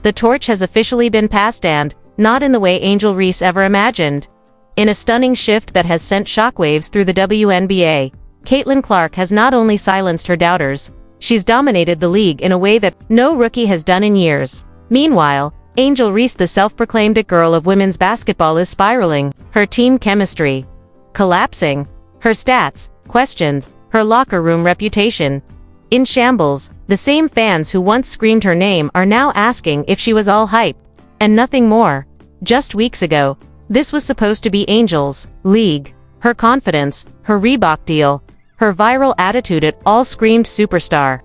The torch has officially been passed and, not in the way Angel Reese ever imagined. In a stunning shift that has sent shockwaves through the WNBA, Caitlin Clark has not only silenced her doubters, she's dominated the league in a way that no rookie has done in years. Meanwhile, Angel Reese, the self-proclaimed it girl of women's basketball, is spiraling, her team chemistry collapsing, her stats questioned, her locker room reputation in shambles. The same fans who once screamed her name are now asking if she was all hype and nothing more. Just weeks ago, this was supposed to be Angel's league. Her confidence, her Reebok deal, her viral attitude, it all screamed superstar.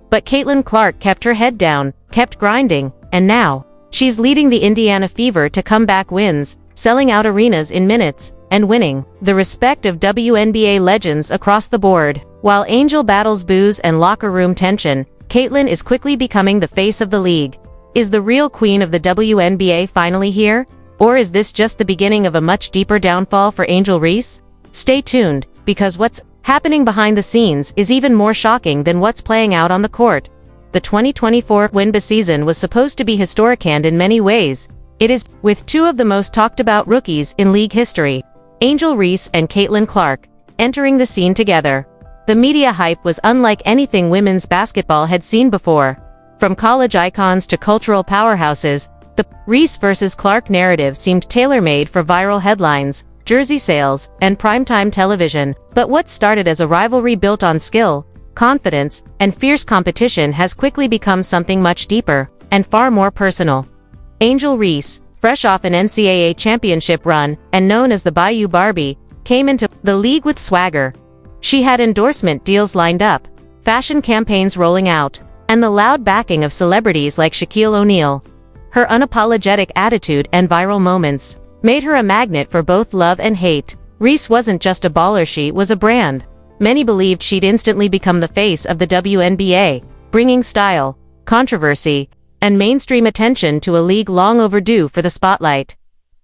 But Caitlin Clark kept her head down, kept grinding, and now, she's leading the Indiana Fever to comeback wins, selling out arenas in minutes, and winning the respect of WNBA legends across the board. While Angel battles boos and locker room tension, Caitlin is quickly becoming the face of the league. Is the real queen of the WNBA finally here? Or is this just the beginning of a much deeper downfall for Angel Reese? Stay tuned, because what's happening behind the scenes is even more shocking than what's playing out on the court. The 2024 WNBA season was supposed to be historic, and in many ways, it is, with two of the most talked about rookies in league history, Angel Reese and Caitlin Clark, entering the scene together. The media hype was unlike anything women's basketball had seen before. From college icons to cultural powerhouses, the Reese versus Clark narrative seemed tailor-made for viral headlines, jersey sales, and primetime television. But what started as a rivalry built on skill, confidence, and fierce competition has quickly become something much deeper and far more personal. Angel Reese, fresh off an NCAA championship run and known as the Bayou Barbie, came into the league with swagger. She had endorsement deals lined up, fashion campaigns rolling out, and the loud backing of celebrities like Shaquille O'Neal. Her unapologetic attitude and viral moments made her a magnet for both love and hate. Reese wasn't just a baller, she was a brand. Many believed she'd instantly become the face of the WNBA, bringing style, controversy, and mainstream attention to a league long overdue for the spotlight.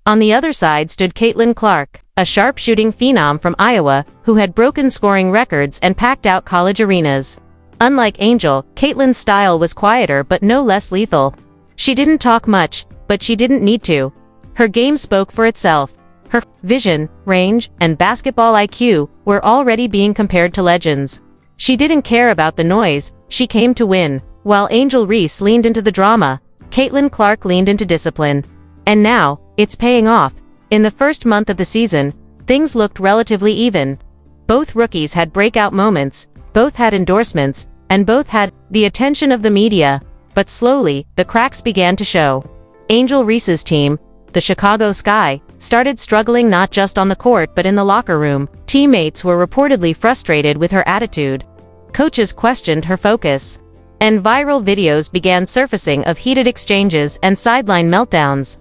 On the other side stood Caitlin Clark, a sharpshooting phenom from Iowa who had broken scoring records and packed out college arenas. Unlike Angel, Caitlin's style was quieter but no less lethal. She didn't talk much, but she didn't need to. Her game spoke for itself. Her vision, range, and basketball IQ were already being compared to legends. She didn't care about the noise, she came to win. While Angel Reese leaned into the drama, Caitlin Clark leaned into discipline. And now, it's paying off. In the first month of the season, things looked relatively even. Both rookies had breakout moments, both had endorsements, and both had the attention of the media. But slowly, the cracks began to show. Angel Reese's team, the Chicago Sky, started struggling not just on the court but in the locker room. Teammates were reportedly frustrated with her attitude. Coaches questioned her focus. And viral videos began surfacing of heated exchanges and sideline meltdowns.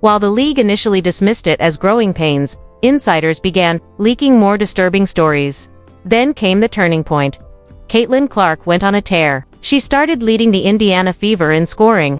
While the league initially dismissed it as growing pains, insiders began leaking more disturbing stories. Then came the turning point. Caitlin Clark went on a tear. She started leading the Indiana Fever in scoring,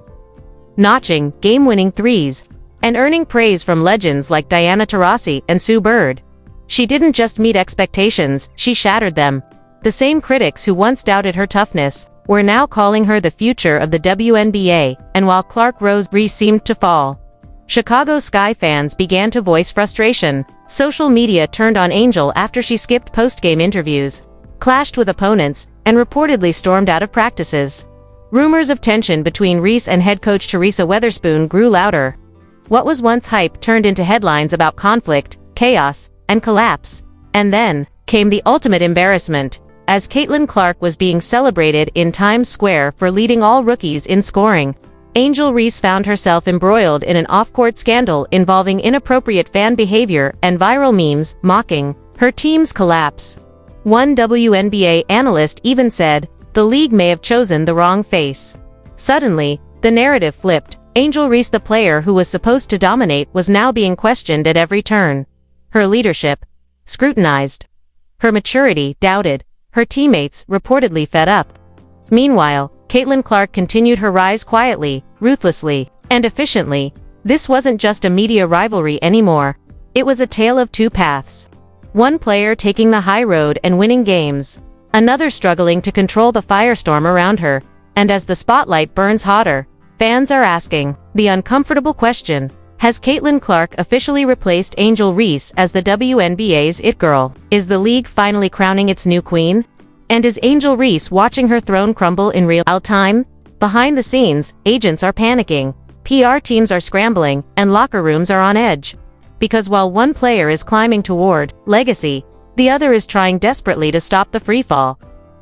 notching game-winning threes, and earning praise from legends like Diana Taurasi and Sue Bird. She didn't just meet expectations, she shattered them. The same critics who once doubted her toughness were now calling her the future of the WNBA, and while Clark rose, Reese seemed to fall. Chicago Sky fans began to voice frustration. Social media turned on Angel after she skipped post-game interviews, clashed with opponents, and reportedly stormed out of practices. Rumors of tension between Reese and head coach Teresa Weatherspoon grew louder. What was once hype turned into headlines about conflict, chaos, and collapse. And then came the ultimate embarrassment, as Caitlin Clark was being celebrated in Times Square for leading all rookies in scoring. Angel Reese found herself embroiled in an off-court scandal involving inappropriate fan behavior and viral memes mocking her team's collapse. One WNBA analyst even said, "The league may have chosen the wrong face." Suddenly, the narrative flipped. Angel Reese, the player who was supposed to dominate, was now being questioned at every turn. Her leadership, scrutinized. Her maturity, doubted. Her teammates, reportedly fed up. Meanwhile, Caitlin Clark continued her rise quietly, ruthlessly, and efficiently. This wasn't just a media rivalry anymore. It was a tale of two paths. One player taking the high road and winning games, another struggling to control the firestorm around her. And as the spotlight burns hotter, Fans are asking the uncomfortable question: has Caitlin Clark officially replaced Angel Reese as the WNBA's it girl? Is the league finally crowning its new queen? And is Angel Reese watching her throne crumble in real time? Behind the scenes, agents are panicking, PR teams are scrambling, and locker rooms are on edge. Because while one player is climbing toward legacy, the other is trying desperately to stop the freefall.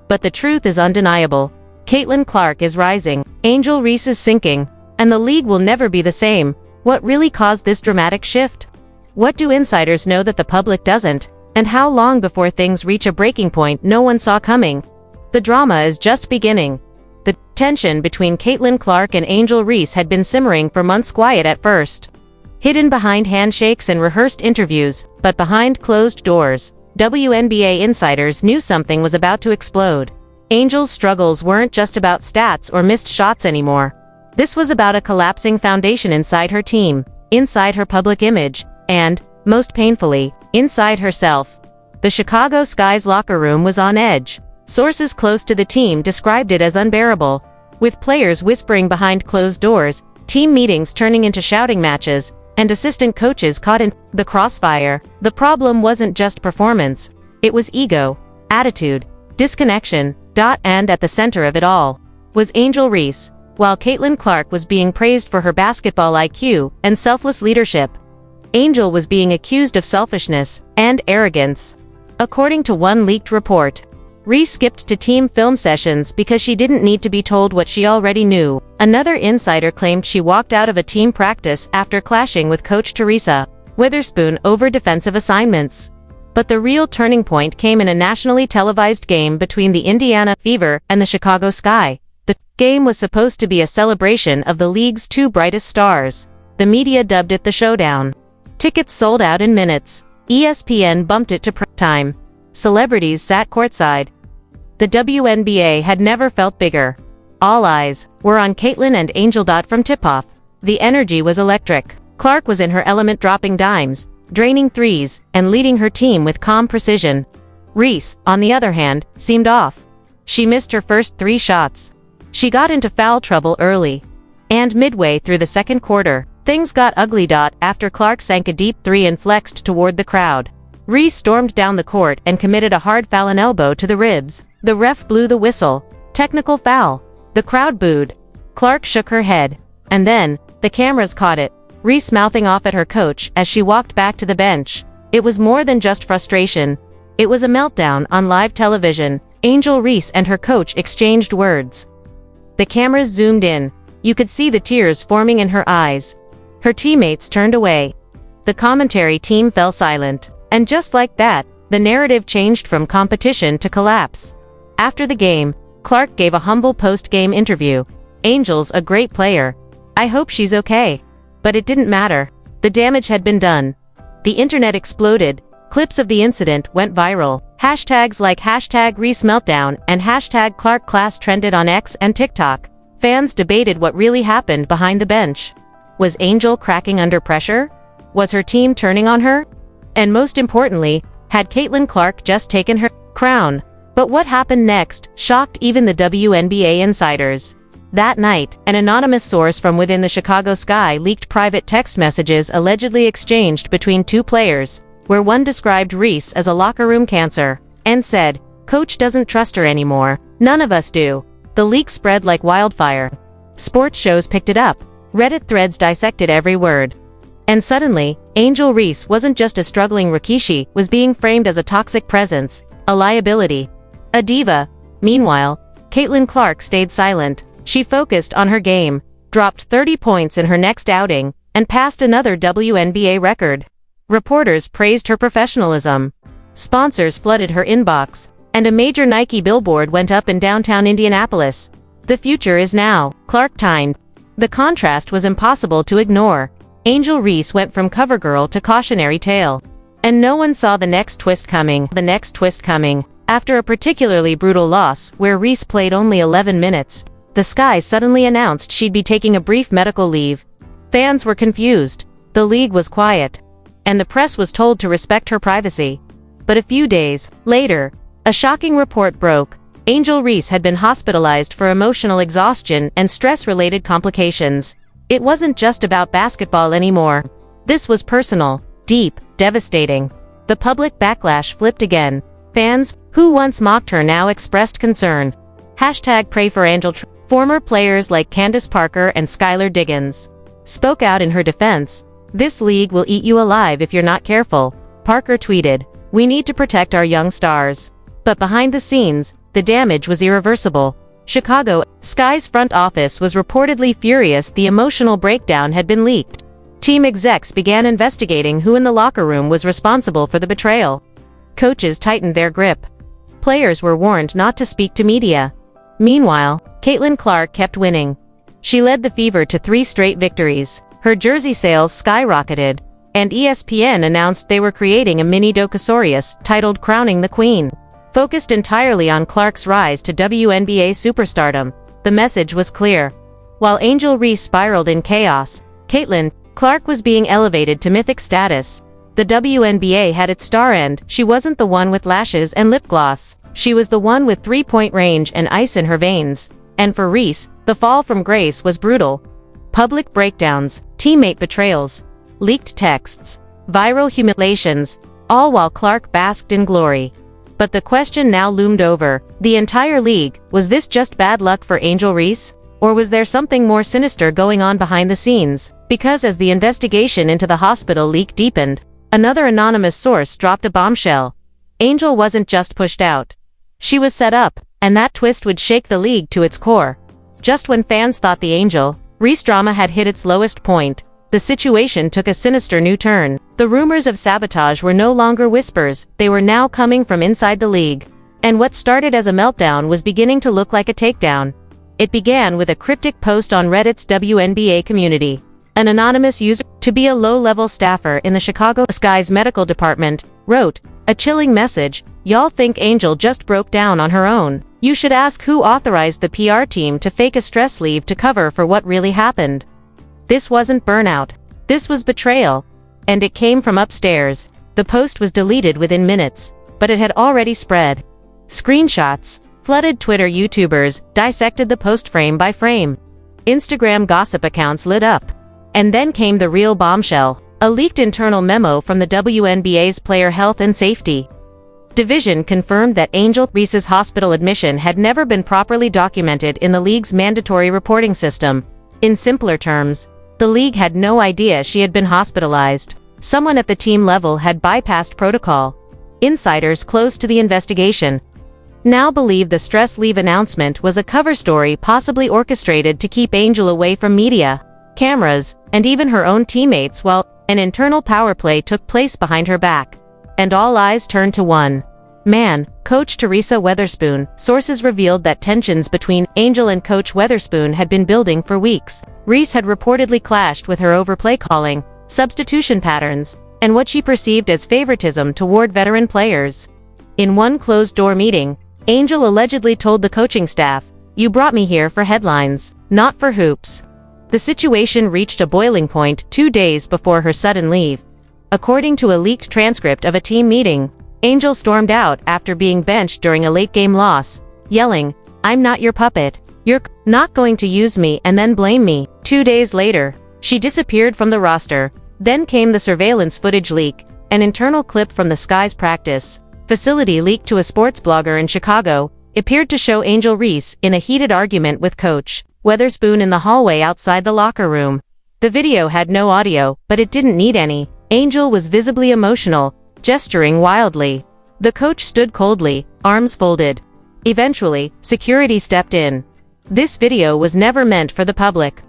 But the truth is undeniable. Caitlin Clark is rising, Angel Reese is sinking, and the league will never be the same. What really caused this dramatic shift? What do insiders know that the public doesn't? And how long before things reach a breaking point no one saw coming? The drama is just beginning. The tension between Caitlin Clark and Angel Reese had been simmering for months, quiet at first, hidden behind handshakes and rehearsed interviews, but behind closed doors, WNBA insiders knew something was about to explode. Angel's struggles weren't just about stats or missed shots anymore. This was about a collapsing foundation inside her team, inside her public image, and, most painfully, inside herself. The Chicago Sky's locker room was on edge. Sources close to the team described it as unbearable, with players whispering behind closed doors, team meetings turning into shouting matches, and assistant coaches caught in the crossfire. The problem wasn't just performance. It was ego, attitude, disconnection, and at the center of it all was Angel Reese. While Caitlin Clark was being praised for her basketball IQ and selfless leadership, Angel was being accused of selfishness and arrogance. According to one leaked report, Reese skipped to team film sessions because she didn't need to be told what she already knew. Another insider claimed she walked out of a team practice after clashing with coach Teresa Witherspoon over defensive assignments. But the real turning point came in a nationally televised game between the Indiana Fever and the Chicago Sky. The game was supposed to be a celebration of the league's two brightest stars. The media dubbed it the showdown. Tickets sold out in minutes. ESPN bumped it to prime time. Celebrities sat courtside. The WNBA had never felt bigger. All eyes were on Caitlin and Angel. From tip-off, the energy was electric. Clark was in her element, dropping dimes, draining threes, and leading her team with calm precision. Reese, on the other hand, seemed off. She missed her first 3 shots. She got into foul trouble early. And midway through the second quarter, things got ugly. After Clark sank a deep 3 and flexed toward the crowd, Reese stormed down the court and committed a hard foul, an elbow to the ribs. The ref blew the whistle. Technical foul. The crowd booed. Clark shook her head. And then, the cameras caught it. Reese mouthing off at her coach as she walked back to the bench. It was more than just frustration. It was a meltdown on live television. Angel Reese and her coach exchanged words. The cameras zoomed in. You could see the tears forming in her eyes. Her teammates turned away. The commentary team fell silent. And just like that, the narrative changed from competition to collapse. After the game, Clark gave a humble post-game interview. Angel's a great player. I hope she's okay. But it didn't matter. The damage had been done. The internet exploded. Clips of the incident went viral. Hashtags like #ReeseMeltdown and #ClarkClass trended on X and TikTok. Fans debated what really happened behind the bench. Was Angel cracking under pressure? Was her team turning on her? And most importantly, had Caitlin Clark just taken her crown? But what happened next shocked even the WNBA insiders. That night, an anonymous source from within the Chicago Sky leaked private text messages allegedly exchanged between 2 players, where one described Reese as a locker room cancer, and said, "Coach doesn't trust her anymore. None of us do." The leak spread like wildfire. Sports shows picked it up. Reddit threads dissected every word. And suddenly, Angel Reese wasn't just a struggling rookie, she was being framed as a toxic presence, a liability, a diva. Meanwhile, Caitlin Clark stayed silent. She focused on her game, dropped 30 points in her next outing, and passed another WNBA record. Reporters praised her professionalism. Sponsors flooded her inbox, and a major Nike billboard went up in downtown Indianapolis. The future is now, Clark timed. The contrast was impossible to ignore. Angel Reese went from cover girl to cautionary tale. And no one saw the next twist coming. After a particularly brutal loss, where Reese played only 11 minutes, the Sky suddenly announced she'd be taking a brief medical leave. Fans were confused. The league was quiet. And the press was told to respect her privacy. But a few days later, a shocking report broke. Angel Reese had been hospitalized for emotional exhaustion and stress-related complications. It wasn't just about basketball anymore. This was personal, deep, devastating. The public backlash flipped again. Fans, who once mocked her, now expressed concern. #Pray for Angel. Former players like Candace Parker and Skylar Diggins spoke out in her defense. "This league will eat you alive if you're not careful," Parker tweeted. "We need to protect our young stars." But behind the scenes, the damage was irreversible. Chicago Sky's front office was reportedly furious the emotional breakdown had been leaked. Team execs began investigating who in the locker room was responsible for the betrayal. Coaches tightened their grip. Players were warned not to speak to media. Meanwhile, Caitlin Clark kept winning. She led the Fever to 3 straight victories. Her jersey sales skyrocketed, and ESPN announced they were creating a mini docuseries titled Crowning the Queen. Focused entirely on Clark's rise to WNBA superstardom, the message was clear. While Angel Reese spiraled in chaos, Caitlin Clark was being elevated to mythic status. The WNBA had its star, and she wasn't the one with lashes and lip gloss. She was the one with 3-point range and ice in her veins. And for Reese, the fall from grace was brutal. Public breakdowns, teammate betrayals, leaked texts, viral humiliations, all while Clark basked in glory. But the question now loomed over the entire league: was this just bad luck for Angel Reese? Or was there something more sinister going on behind the scenes? Because as the investigation into the hospital leak deepened, another anonymous source dropped a bombshell. Angel wasn't just pushed out. She was set up, and that twist would shake the league to its core. Just when fans thought the Angel Reese drama had hit its lowest point, the situation took a sinister new turn. The rumors of sabotage were no longer whispers, they were now coming from inside the league. And what started as a meltdown was beginning to look like a takedown. It began with a cryptic post on Reddit's WNBA community. An anonymous user, to be a low-level staffer in the Chicago Sky's medical department, wrote a chilling message: "Y'all think Angel just broke down on her own? You should ask who authorized the PR team to fake a stress leave to cover for what really happened." This wasn't burnout. This was betrayal. And it came from upstairs. The post was deleted within minutes, but it had already spread. Screenshots flooded Twitter. YouTubers dissected the post frame by frame. Instagram gossip accounts lit up. And then came the real bombshell: a leaked internal memo from the WNBA's Player Health and Safety Division confirmed that Angel Reese's hospital admission had never been properly documented in the league's mandatory reporting system. In simpler terms, the league had no idea she had been hospitalized. Someone at the team level had bypassed protocol. Insiders close to the investigation now believe the stress leave announcement was a cover story possibly orchestrated to keep Angel away from media, cameras, and even her own teammates, while an internal power play took place behind her back. And all eyes turned to one man, Coach Teresa Weatherspoon. Sources revealed that tensions between Angel and Coach Weatherspoon had been building for weeks. Reese had reportedly clashed with her over play calling, substitution patterns, and what she perceived as favoritism toward veteran players. In one closed-door meeting, Angel allegedly told the coaching staff, "You brought me here for headlines, not for hoops." The situation reached a boiling point 2 days before her sudden leave. According to a leaked transcript of a team meeting, Angel stormed out after being benched during a late-game loss, yelling, "I'm not your puppet. You're not going to use me and then blame me." 2 days later, she disappeared from the roster. Then came the surveillance footage leak, an internal clip from the Sky's practice facility leaked to a sports blogger in Chicago, appeared to show Angel Reese in a heated argument with Coach Weatherspoon in the hallway outside the locker room. The video had no audio, but it didn't need any. Angel was visibly emotional, gesturing wildly. The coach stood coldly, arms folded. Eventually, security stepped in. This video was never meant for the public.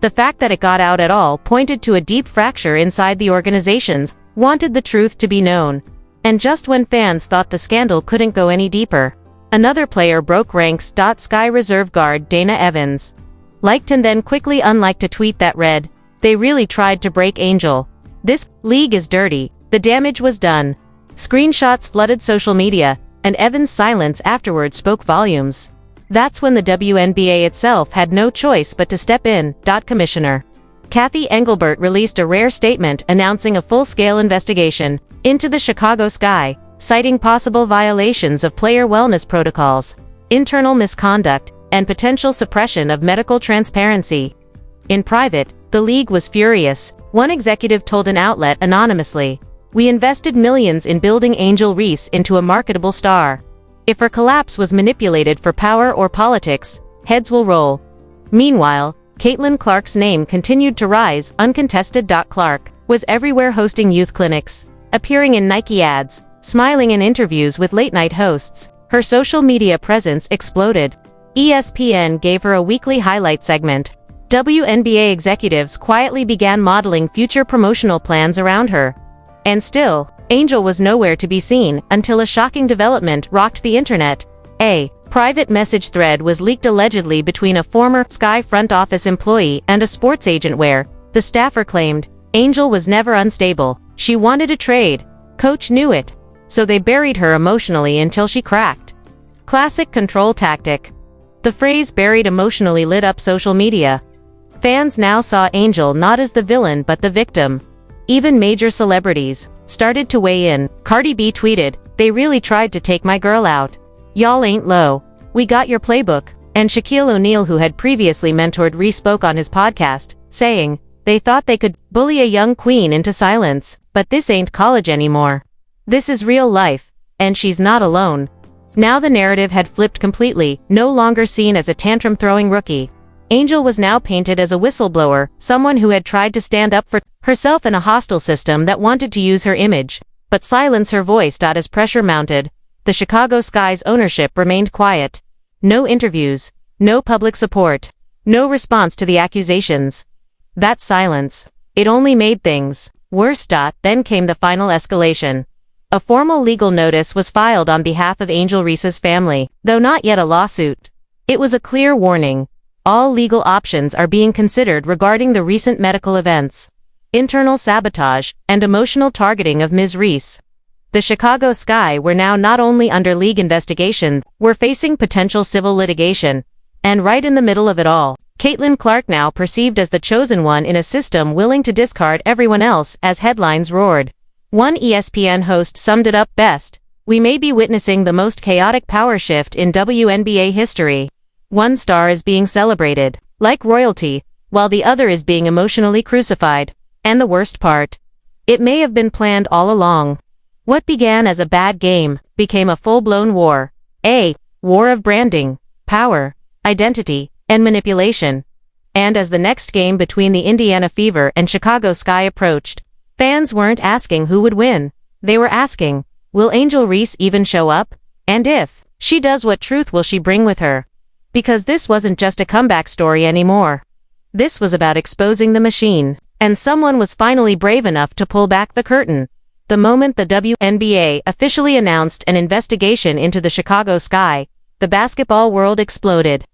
The fact that it got out at all pointed to a deep fracture inside the organizations, wanted the truth to be known. And just when fans thought the scandal couldn't go any deeper, another player broke ranks. Sky reserve guard Dana Evans liked and then quickly unliked a tweet that read, "They really tried to break Angel. This league is dirty." The damage was done. Screenshots flooded social media, and Evans' silence afterward spoke volumes. That's when the WNBA itself had no choice but to step in. Commissioner Kathy Engelbert released a rare statement announcing a full-scale investigation into the Chicago Sky, citing possible violations of player wellness protocols. internal misconduct, and potential suppression of medical transparency. In private, the league was furious. One executive told an outlet anonymously, "We invested millions in building Angel Reese into a marketable star. If her collapse was manipulated for power or politics, heads will roll." Meanwhile, Caitlin Clark's name continued to rise. Uncontested. Clark was everywhere hosting youth clinics, appearing in Nike ads, smiling in interviews with late-night hosts. Her social media presence exploded. ESPN gave her a weekly highlight segment. WNBA executives quietly began modeling future promotional plans around her. And still, Angel was nowhere to be seen until a shocking development rocked the internet. A private message thread was leaked allegedly between a former Sky front office employee and a sports agent where, the staffer claimed, Angel was never unstable. She wanted a trade. Coach knew it. So they buried her emotionally until she cracked. Classic control tactic. The phrase "buried emotionally" lit up social media. Fans now saw Angel not as the villain but the victim. Even major celebrities started to weigh in. Cardi B tweeted, "They really tried to take my girl out. Y'all ain't low. We got your playbook." And Shaquille O'Neal, who had previously mentored Reese, spoke on his podcast, saying, "They thought they could bully a young queen into silence, but this ain't college anymore. This is real life, and she's not alone." Now the narrative had flipped completely. No longer seen as a tantrum-throwing rookie, Angel was now painted as a whistleblower, someone who had tried to stand up for herself in a hostile system that wanted to use her image, but silence her voice. As pressure mounted, the Chicago Sky's ownership remained quiet. No interviews, no public support, no response to the accusations. That silence, it only made things worse. Then came the final escalation. A formal legal notice was filed on behalf of Angel Reese's family, though not yet a lawsuit. It was a clear warning. All legal options are being considered regarding the recent medical events, internal sabotage, and emotional targeting of Ms. Reese. The Chicago Sky were now not only under league investigation, were facing potential civil litigation. And right in the middle of it all, Caitlin Clark, now perceived as the chosen one in a system willing to discard everyone else, as headlines roared. One ESPN host summed it up best: "We may be witnessing the most chaotic power shift in WNBA history. One star is being celebrated, like royalty, while the other is being emotionally crucified. And the worst part? It may have been planned all along. What began as a bad game became a full-blown war. A war of branding, power, identity, and manipulation." And as the next game between the Indiana Fever and Chicago Sky approached, fans weren't asking who would win. They were asking, will Angel Reese even show up? And if she does, what truth will she bring with her? Because this wasn't just a comeback story anymore. This was about exposing the machine. And someone was finally brave enough to pull back the curtain. The moment the WNBA officially announced an investigation into the Chicago Sky, the basketball world exploded.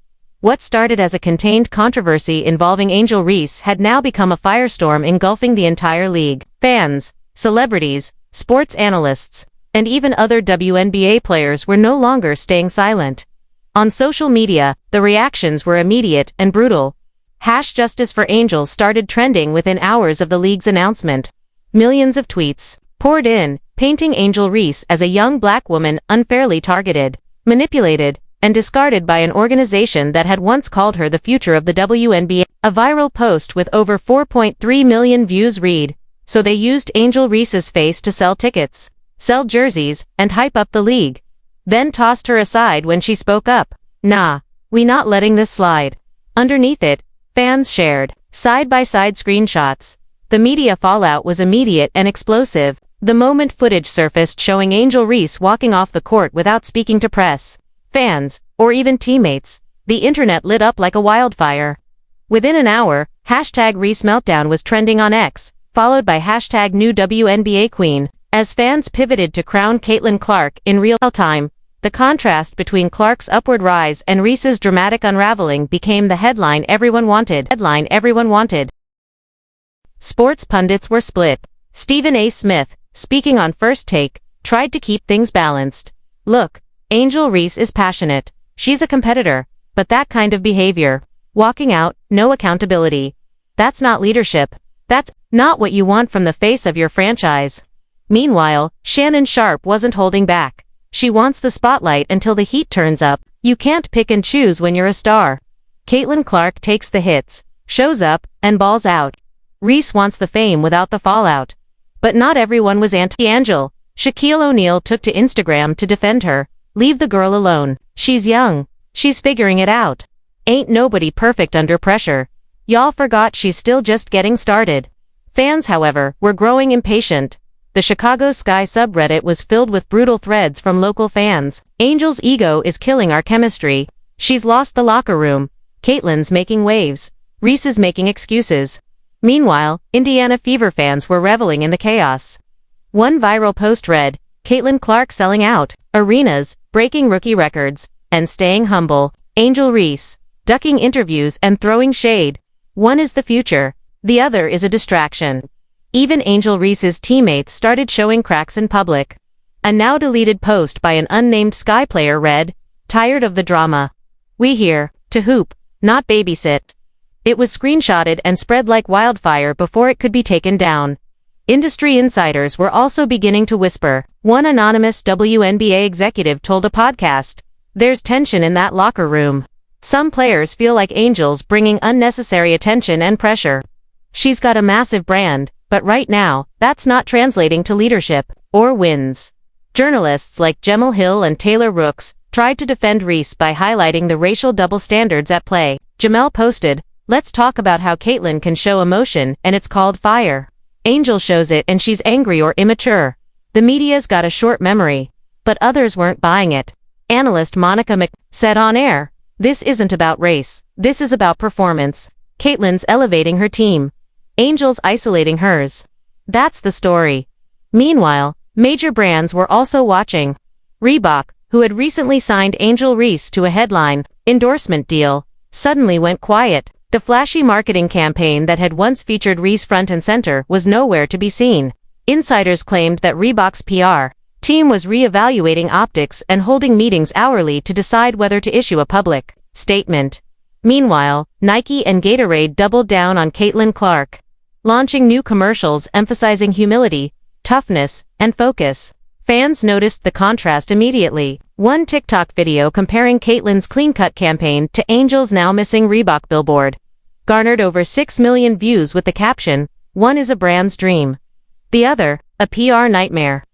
What started as a contained controversy involving Angel Reese had now become a firestorm engulfing the entire league. Fans, celebrities, sports analysts, and even other WNBA players were no longer staying silent. On social media, the reactions were immediate and brutal. #Justice for Angel started trending within hours of the league's announcement. Millions of tweets poured in, painting Angel Reese as a young black woman unfairly targeted, manipulated, and discarded by an organization that had once called her the future of the WNBA. A viral post with over 4.3 million views read, "So they used Angel Reese's face to sell tickets, sell jerseys, and hype up the league. Then tossed her aside when she spoke up. Nah, we not letting this slide." Underneath it, fans shared side-by-side screenshots. The media fallout was immediate and explosive. The moment footage surfaced showing Angel Reese walking off the court without speaking to press, fans, or even teammates, the internet lit up like a wildfire. Within an hour, #ReeseMeltdown was trending on X, followed by #NewWNBA Queen. As fans pivoted to crown Caitlin Clark in real time, the contrast between Clark's upward rise and Reese's dramatic unraveling became the headline everyone wanted. Sports pundits were split. Stephen A. Smith, speaking on First Take, tried to keep things balanced. "Look, Angel Reese is passionate. She's a competitor, but that kind of behavior, walking out, no accountability, that's not leadership. That's not what you want from the face of your franchise." Meanwhile, Shannon Sharpe wasn't holding back. "She wants the spotlight until the heat turns up. You can't pick and choose when you're a star. Caitlin Clark takes the hits, shows up, and balls out. Reese wants the fame without the fallout. But not everyone was anti-Angel. Shaquille O'Neal took to Instagram to defend her. Leave the girl alone. She's young. She's figuring it out. Ain't nobody perfect under pressure. Y'all forgot she's still just getting started. Fans, however, were growing impatient. The Chicago Sky subreddit was filled with brutal threads from local fans. Angel's ego is killing our chemistry. She's lost the locker room. Caitlin's making waves. Reese is making excuses. Meanwhile, Indiana Fever fans were reveling in the chaos. One viral post read, Caitlin Clark selling out, arenas, breaking rookie records, and staying humble. Angel Reese, ducking interviews and throwing shade. One is the future, the other is a distraction. Even Angel Reese's teammates started showing cracks in public. A now deleted post by an unnamed Sky player read, tired of the drama. We here, to hoop, not babysit. It was screenshotted and spread like wildfire before it could be taken down. Industry insiders were also beginning to whisper. One anonymous WNBA executive told a podcast, there's tension in that locker room. Some players feel like Angel's bringing unnecessary attention and pressure. She's got a massive brand, but right now, that's not translating to leadership or wins. Journalists like Jemele Hill and Taylor Rooks tried to defend Reese by highlighting the racial double standards at play. Jemele posted, let's talk about how Caitlin can show emotion and it's called fire. Angel shows it and she's angry or immature. The media's got a short memory. But others weren't buying it. Analyst Monica Mc said on air, this isn't about race. This is about performance. Caitlin's elevating her team. Angel's isolating hers. That's the story. Meanwhile, major brands were also watching. Reebok, who had recently signed Angel Reese to a headline endorsement deal, suddenly went quiet. The flashy marketing campaign that had once featured Reese front and center was nowhere to be seen. Insiders claimed that Reebok's PR team was re-evaluating optics and holding meetings hourly to decide whether to issue a public statement. Meanwhile, Nike and Gatorade doubled down on Caitlin Clark, launching new commercials emphasizing humility, toughness, and focus. Fans noticed the contrast immediately. One TikTok video comparing Caitlin's clean-cut campaign to Angel's now missing Reebok billboard garnered over 6 million views with the caption, one is a brand's dream. The other, a PR nightmare.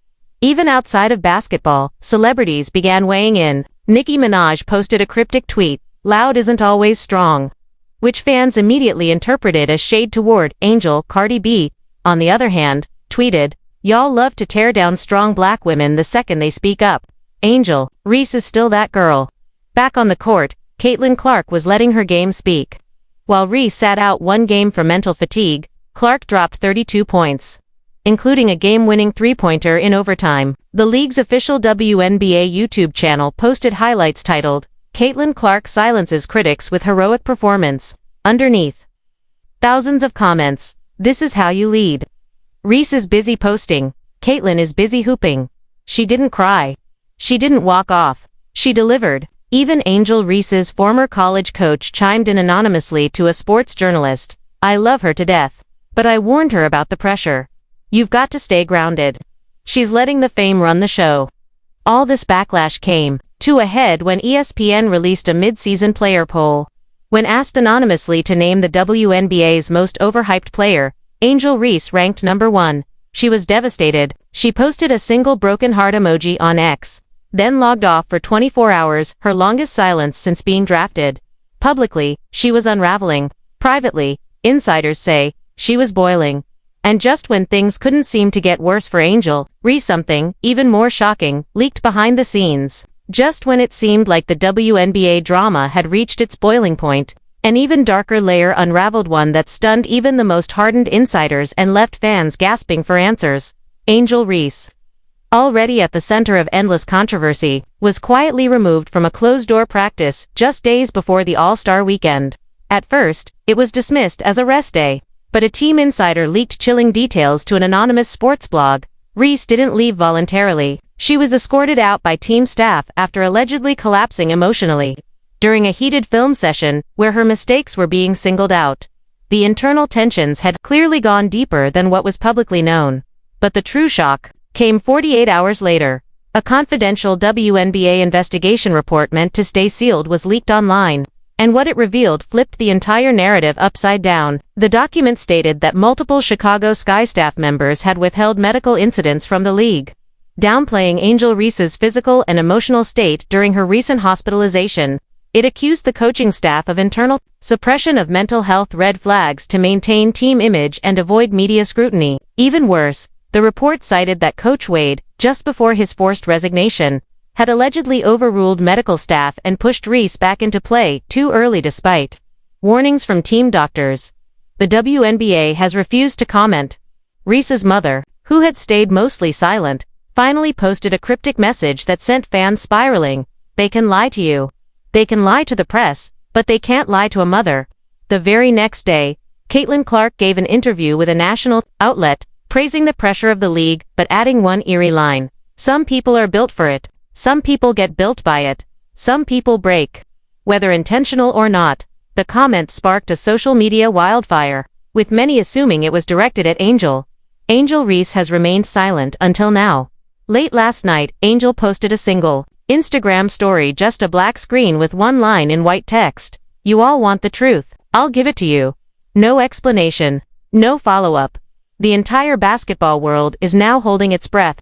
Even outside of basketball, celebrities began weighing in. Nicki Minaj posted a cryptic tweet, loud isn't always strong, which fans immediately interpreted as shade toward Angel. Cardi B, on the other hand, tweeted, y'all love to tear down strong black women the second they speak up. Angel Reese is still that girl. Back on the court, Caitlin Clark was letting her game speak. While Reese sat out one game for mental fatigue, Clark dropped 32 points, including a game-winning three-pointer in overtime. The league's official WNBA YouTube channel posted highlights titled, Caitlin Clark silences critics with heroic performance. Underneath, thousands of comments. This is how you lead. Reese is busy posting. Caitlin is busy hooping. She didn't cry. She didn't walk off. She delivered. Even Angel Reese's former college coach chimed in anonymously to a sports journalist. I love her to death. But I warned her about the pressure. You've got to stay grounded. She's letting the fame run the show. All this backlash came to a head when ESPN released a mid-season player poll. When asked anonymously to name the WNBA's most overhyped player, Angel Reese ranked number 1. She was devastated. She posted a single broken heart emoji on X, then logged off for 24 hours, her longest silence since being drafted. Publicly, she was unraveling. Privately, insiders say, she was boiling. And just when things couldn't seem to get worse for Angel Reese, something, even more shocking, leaked behind the scenes. Just when it seemed like the WNBA drama had reached its boiling point, an even darker layer unraveled, one that stunned even the most hardened insiders and left fans gasping for answers. Angel Reese, already at the center of endless controversy, was quietly removed from a closed-door practice just days before the All-Star weekend. At first, it was dismissed as a rest day, but a team insider leaked chilling details to an anonymous sports blog. Reese didn't leave voluntarily. She was escorted out by team staff after allegedly collapsing emotionally during a heated film session where her mistakes were being singled out. The internal tensions had clearly gone deeper than what was publicly known. But the true shock came 48 hours later. A confidential WNBA investigation report meant to stay sealed was leaked online, and what it revealed flipped the entire narrative upside down. The document stated that multiple Chicago Sky staff members had withheld medical incidents from the league, downplaying Angel Reese's physical and emotional state during her recent hospitalization. It accused the coaching staff of internal suppression of mental health red flags to maintain team image and avoid media scrutiny. Even worse, the report cited that Coach Wade, just before his forced resignation, had allegedly overruled medical staff and pushed Reese back into play too early despite warnings from team doctors. The WNBA has refused to comment. Reese's mother, who had stayed mostly silent, finally posted a cryptic message that sent fans spiraling. "They can lie to you. They can lie to the press, but they can't lie to a mother." The very next day, Caitlin Clark gave an interview with a national outlet, praising the pressure of the league, but adding one eerie line: "Some people are built for it. Some people get built by it. Some people break." Whether intentional or not, the comment sparked a social media wildfire, with many assuming it was directed at Angel. Angel Reese has remained silent until now. Late last night, Angel posted a single Instagram story, just a black screen with one line in white text: "You all want the truth. I'll give it to you." No explanation. No follow-up. The entire basketball world is now holding its breath.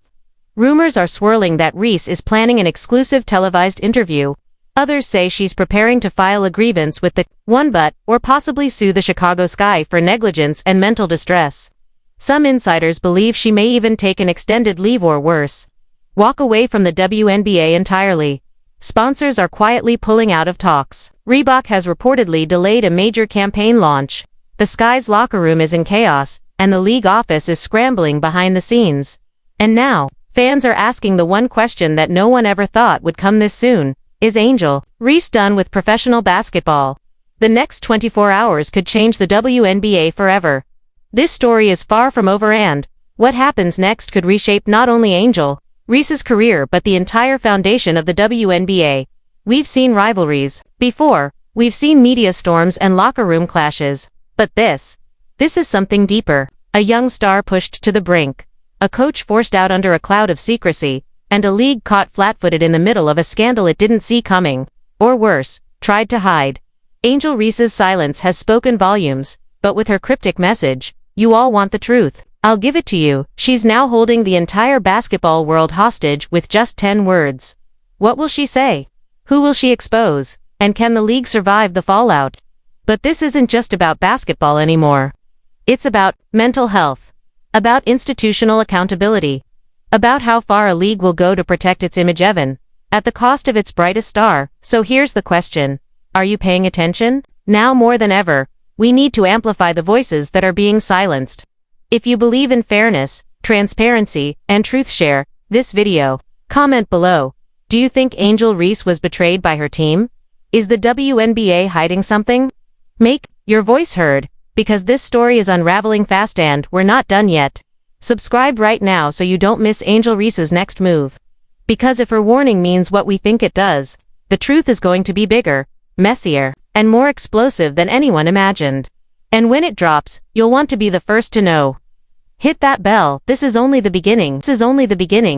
Rumors are swirling that Reese is planning an exclusive televised interview. Others say she's preparing to file a grievance with the one but, or possibly sue the Chicago Sky for negligence and mental distress. Some insiders believe she may even take an extended leave or worse, walk away from the WNBA entirely. Sponsors are quietly pulling out of talks. Reebok has reportedly delayed a major campaign launch. The Sky's locker room is in chaos, and the league office is scrambling behind the scenes. And now, fans are asking the one question that no one ever thought would come this soon: is Angel Reese done with professional basketball? The next 24 hours could change the WNBA forever. This story is far from over, and what happens next could reshape not only Angel Reese's career but the entire foundation of the WNBA. We've seen rivalries before, we've seen media storms and locker room clashes, but this is something deeper. A young star pushed to the brink, a coach forced out under a cloud of secrecy, and a league caught flat-footed in the middle of a scandal it didn't see coming, or worse, tried to hide. Angel Reese's silence has spoken volumes, but with her cryptic message, "You all want the truth. I'll give it to you," she's now holding the entire basketball world hostage with just 10 words. What will she say? Who will she expose? And can the league survive the fallout? But this isn't just about basketball anymore. It's about mental health, about institutional accountability, about how far a league will go to protect its image even at the cost of its brightest star. So here's the question: are you paying attention? Now more than ever, we need to amplify the voices that are being silenced. If you believe in fairness, transparency, and truth, share this video. Comment below. Do you think Angel Reese was betrayed by her team? Is the WNBA hiding something? Make your voice heard, because this story is unraveling fast and we're not done yet. Subscribe right now so you don't miss Angel Reese's next move. Because if her warning means what we think it does, the truth is going to be bigger, messier, and more explosive than anyone imagined. And when it drops, you'll want to be the first to know. Hit that bell. This is only the beginning. This is only the beginning.